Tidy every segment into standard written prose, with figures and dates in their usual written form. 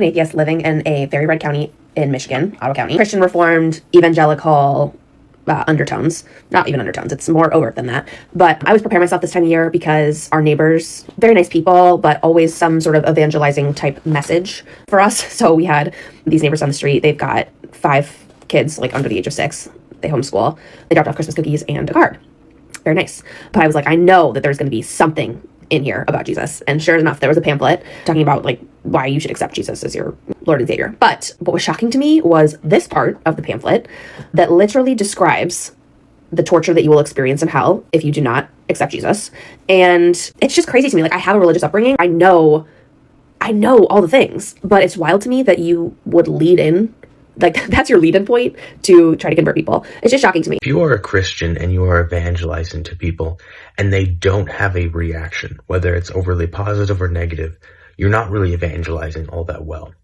An atheist living in a very red county in Michigan, Ottawa County. Christian Reformed, evangelical undertones. Not even undertones, it's more overt than that. But I was preparing myself this time of year because our neighbors, very nice people, but always some sort of evangelizing type message for us. So we had these neighbors on the street. They've got 5 kids, like under the age of 6. They homeschool. They dropped off Christmas cookies and a card. Very nice. But I was like, I know that there's going to be something in here about Jesus. And sure enough, there was a pamphlet talking about like why you should accept Jesus as your Lord and Savior. But what was shocking to me was this part of the pamphlet that literally describes the torture that you will experience in hell if you do not accept Jesus. And it's just crazy to me. Like, I have a religious upbringing. I know all the things, but it's wild to me that you would lead in, like that's your lead-in point to try to convert people. It's just shocking to me. If you are a Christian and you are evangelizing to people and they don't have a reaction, whether it's overly positive or negative, you're not really evangelizing all that well.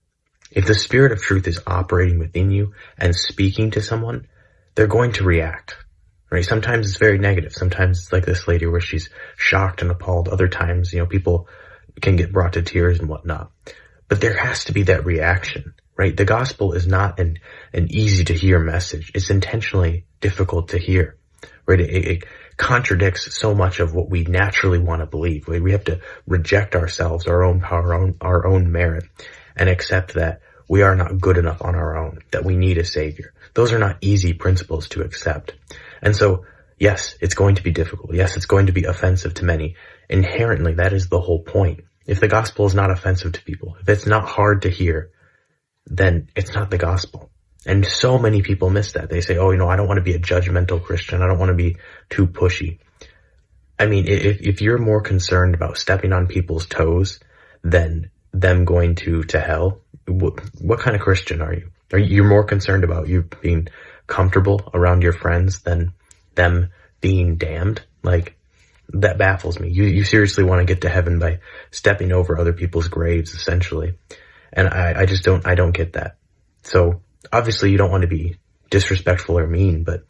If the Spirit of truth is operating within you and speaking to someone, they're going to react, right? Sometimes it's very negative. Sometimes it's like this lady where she's shocked and appalled. Other times, people can get brought to tears and whatnot. But there has to be that reaction. Right? The gospel is not an easy to hear message. It's intentionally difficult to hear, right? It contradicts so much of what we naturally want to believe. We have to reject ourselves, our own power, our own merit, and accept that we are not good enough on our own, that we need a savior. Those are not easy principles to accept. And so, yes, it's going to be difficult. Yes, it's going to be offensive to many. Inherently, that is the whole point. If the gospel is not offensive to people, if it's not hard to hear, then it's not the gospel. And so many people miss that. They say, I don't want to be a judgmental Christian. I don't want to be too pushy. I mean, if you're more concerned about stepping on people's toes than them going to hell, what kind of Christian are you? Are you more concerned about you being comfortable around your friends than them being damned? Like, that baffles me. You seriously want to get to heaven by stepping over other people's graves, essentially. And I don't get that. So obviously you don't want to be disrespectful or mean, but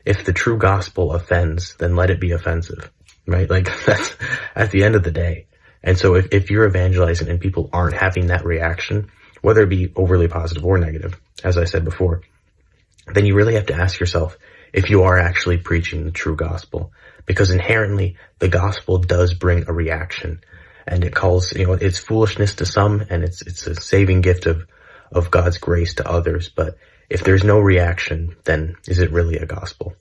if the true gospel offends, then let it be offensive, right? Like, that's at the end of the day. And so if you're evangelizing and people aren't having that reaction, whether it be overly positive or negative, as I said before, then you really have to ask yourself if you are actually preaching the true gospel, because inherently the gospel does bring a reaction. And it calls, it's foolishness to some, and it's a saving gift of God's grace to others. But if there's no reaction, then is it really a gospel?